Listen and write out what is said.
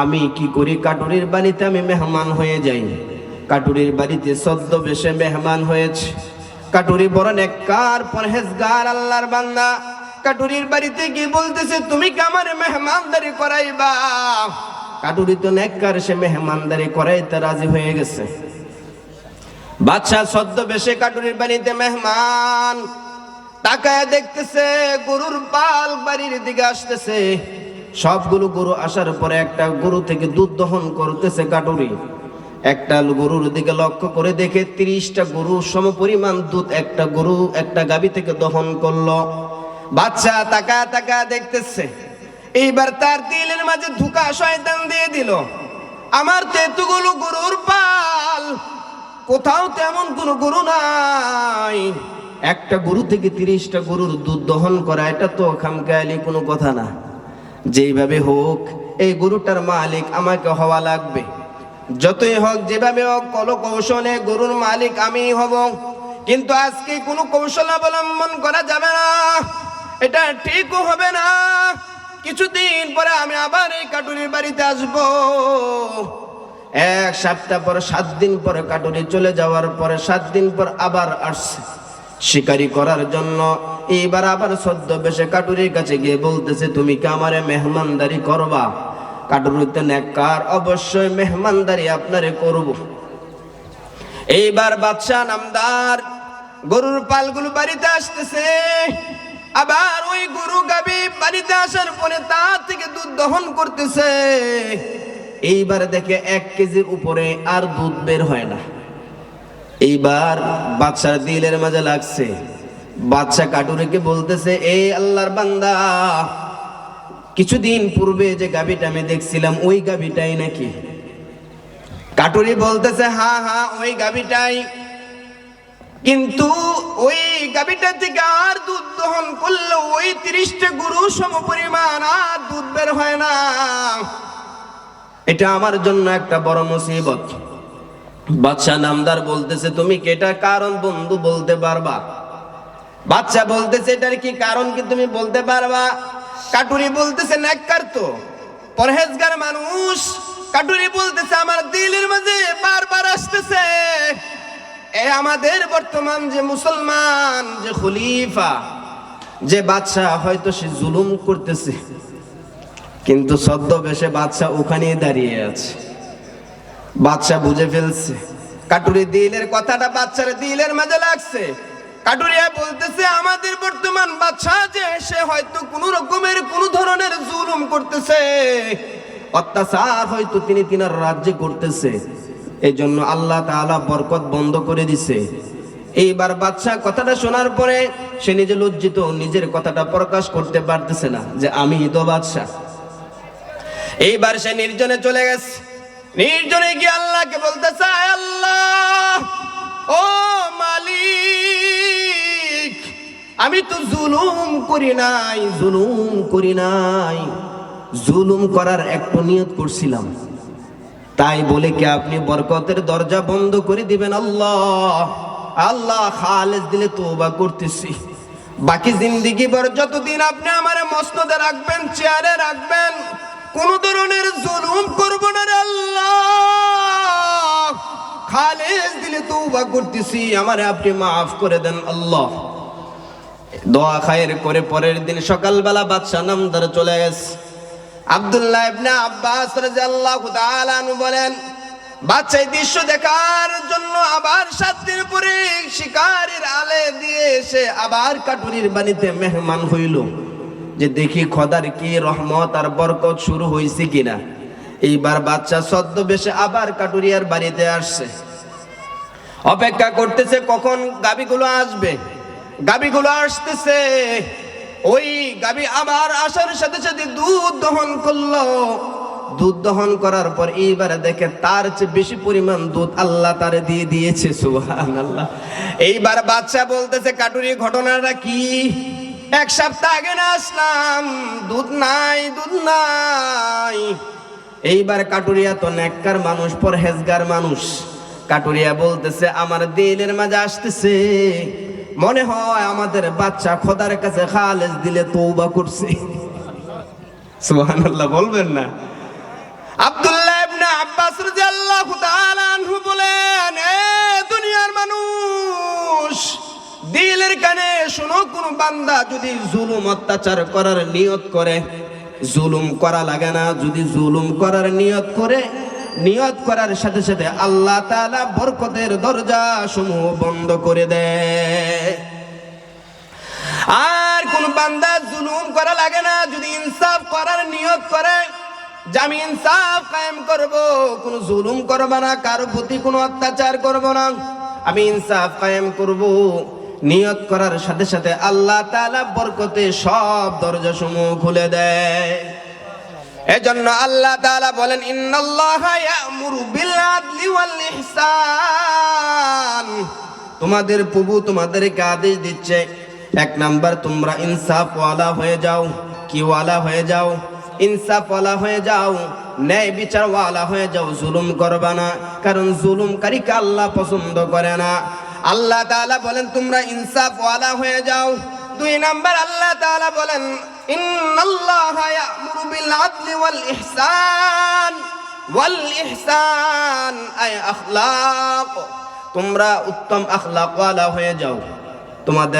আমি কি করি, কাটুরির বাড়িতে আমি মেহমান হয়ে যাই। কাটুরির বাড়িতে ছদ্মবেশে মেহমান হয়েছে। কাটুরি বড় নেককার পরহেজগার আল্লাহর বান্দা। কাটুরির বাড়িতে গিয়ে বলতেছে, তুমি কি আমার মেহমানদারি করাইবা? কাটুরি তো নেককার, সে মেহমানদারি করাইতে রাজি হয়ে গেছে। বাদশা ছদ্মবেশে কাটুরির বাড়িতে মেহমান। তাকায় দেখতেছে গরুর পাল বাড়ির দিকে আসতেছে। সবগুলো গরু আসার পরে একটা গরু থেকে দুধ দহন করতেছে কাটুরি। একটা গরুর দিকে লক্ষ্য করে দেখে 30টা গরু সমপরিমাণ দুধ একটা গরু একটা গাভী থেকে দহন করলো। বাচ্চা তাকা তাকা দেখতেছে। এইবার তার দিলের মাঝে ধোঁকা শয়তান দিয়ে দিল, আমার তো এতগুলো গরুর পাল, কোথাও তেমন কোনো গরু নাই। একটা গরু থেকে 30টা গরুর দুধ দহন করা, এটা তো খামখেয়ালি কোনো কথা না। যেইভাবে হোক এই গরুটার মালিক আমাকে হওয়া লাগবে। যতই হোক যেভাবে হোক কল কৌশলে গরুর মালিক আমি হব। কিন্তু আজকে কোনো কৌশল অবলম্বন করা যাবে না, এটা ঠিকও হবে না। কিছুদিন পরে আমি আবার এই কাটুরির বাড়িতে আসব। 1 সপ্তাহ পর 7 দিন পরে কাটুরি চলে যাওয়ার পরে 7 দিন পর আবার আসছে শিকারি করার জন্য। এইবার আবার ছদ্মবেশে কাটুরির কাছে গিয়ে বলতেছে, তুমি কি আমারে মেহমানদারি করবা? কাটুরি তো নেককার, অবশ্যই মেহমানদারি আপনারে করব। এইবার বাদশা নামদার গরুর পালগুলো বাড়িতে আসতেছে। আবার ওই গরু গাবি বাড়িতে আসার পরে তার থেকে দুধ দহন করতেছে। এইবার দেখে 1 কেজির উপরে আর দুধ বের হয় না। এইবার বাদশার দিলের মাঝে লাগছে। বাদশা কাটুরিকে বলতেছে, এই আল্লাহর বান্দা, কিছুদিন পূর্বে যে গাভীটা আমি দেখছিলাম ওই গাভীটাই নাকি? কাটুরি বলতেছে, হ্যাঁ হ্যাঁ ওই গাভীটাই, কিন্তু ওই গাভীটা থেকে আর দুধ দহন করলো ওই 30টা গরু সমপরিমাণ আর দুধ বের হয় না। এটা আমার জন্য একটা বড় মুসিবত। বাদশা নামদার বলতেছে, তুমি কি এটা কারণ বন্ধু বলতে পারবা? বাদশা বলতেছে, এটার কি কারণ কি তুমি বলতে পারবা? কাটুরি বলতেছে, নেককার তো পরহেজগার মানুষ। কাটুরি বলতেছে, আমার দিলের মাঝে বারবার আসতেছে আমাদের বর্তমান যে মুসলমান, যে খলিফা, যে বাদশা, হয়তো সে জুলুম করতেছে, কিন্তু ছদ্মবেশে বাদশা ওখানেই দাঁড়িয়ে আছে। বাদশা বুঝে ফেলছে কাটুরি দিলের কথাটা বাদশার দিলের মাঝে লাগছে। কাটুরিয়া বলতেছে, আমাদের বর্তমান বাদশা যে সে হয়তো কোন রকমের কোন ধরনের জুলুম করতেছে, অত্যাচার হয়তো তিনি তিনার রাজ্যে করতেছে, এই জন্য আল্লাহ তাআলা বরকত বন্ধ করে দিছে। এইবার বাদশা কথাটা শোনার পরে সে নিজে লজ্জিত, নিজের কথাটা প্রকাশ করতে পারতেছে না যে আমি তো বাদশা। এইবার সে নির্জনে চলে গেছে। নির্জনে গিয়ে আল্লাহকে বলতেছে, আল্লাহ ও মালিক, আমি তো জুলুম করি নাই, জুলুম করি নাই, জুলুম করার একটু নিয়ত করছিলাম, তাই বলে কি আপনি বরকতের দরজা বন্ধ করে দিবেন? আল্লাহ আল্লাহ খালেস দিলে তওবা করতেছি, বাকি জিন্দেগি ভর যতদিন আপনি আমারে মসনদে রাখবেন, চেয়ারে রাখবেন, কোন ধরনের জুলুম করব না রে আল্লাহ, খালেস দিলে তওবা করতেছি, আমারে আপনি মাফ করে দেন আল্লাহ। দোয়া খায়ের করে পরের দিন সকালবেলা বাদশা নামদার চলে গেছে। আব্দুল্লাহ ইবনে আব্বাস রাদিয়াল্লাহু তাআলা আনহু বলেন, বাদশা এই দৃশ্য দেখার জন্য আবার 7 দিন পরে শিকারীর আলে দিয়ে এসে আবার কাটুরির বাড়িতে মেহমান হইল, যে দেখি খোদার কি রহমত আর বরকত শুরু হয়েছে কিনা। এইবার বাদশা ছদ্মবেশে আবার কাটুরিয়ার বাড়িতে আসছে, অপেক্ষা করতেছে কখন গাভীগুলো আসবে। গাভীগুলো আসতেছে, ওই গাভী আবার আসার সাথে সাথে দুধ দহন করলো। দুধ দহন করার পর এইবার দেখে তার চেয়ে বেশি পরিমাণ দুধ আল্লাহ তারে দিয়ে দিয়েছে, সুবহানাল্লাহ। এইবার বাদশা বলতেছে, কাটুরি ঘটনাটা কি? 1 সপ্তাহ আগে না আসলাম, দুধ নাই, দুধ নাই। এইবার কাটুরিয়া তো নেককার মানুষ, পরহেজগার মানুষ। কাটুরিয়া বলতেছে, আমার দিলের মাঝে আসতেছে, মনে হয় আমাদের বাচ্চা খোদার কাছে খালেস দিলে তওবা করছে। সুবহানাল্লাহ বলবেন না? আব্দুল্লাহ ইবনে আব্বাস রাদিয়াল্লাহু তাআলা আনহু বলেন, এ দুনিয়ার মানুষ, দিলের কানে শোনো, কোন বান্দা যদি জুলুম অত্যাচার করার নিয়ত করে, জুলুম করা লাগে না, যদি জুলুম করার নিয়ত করে, নিয়ত করার সাথে সাথে আল্লাহ তাআলা বরকতের দরজা সমূহ বন্ধ করে দেয়। আর কোন বান্দা জুলুম করা লাগে না, যদি ইনসাফ করার নিয়ত করে যে আমি ইনসাফ কায়েম করব, কোন জুলুম করব না, কারো প্রতি কোনো অত্যাচার করব না, আমি ইনসাফ কায়েম করব, নিয়ত করার সাথে সাথে আল্লাহ তাআলা বরকতে সব দরজা সমূহ খুলে দেয়। এজন্য আল্লাহ তাআলা বলেন, ইন্নাল্লাহা ইয়া'মুরু বিল আদলি ওয়াল ইহসান। তোমাদের প্রভু তোমাদেরকে আদেশ দিচ্ছে, এক নাম্বার, তোমরা ইনসাফ ওয়ালা হয়ে যাও। কি ওয়ালা হয়ে যাও? ইনসাফ ওয়ালা হয়ে যাও, ন্যায় বিচার ওয়ালা হয়ে যাও, জুলুম করবা না, কারণ জুলুমকারীকে আল্লাহ পছন্দ করে না। আল্লাহ তাআলা বলেন তোমরা ইনসাফ ওয়ালা হয়ে যাও। দুই নাম্বার আল্লাহ তাআলা বলেন, ইন্নাল্লাহা ইয়া'মুরু বিল আদলি ওয়াল ইহসান। ওয়াল ইহসান আই আখলাক, তোমরা উত্তম আখলাক ওয়ালা হয়ে যাও। তোমাদের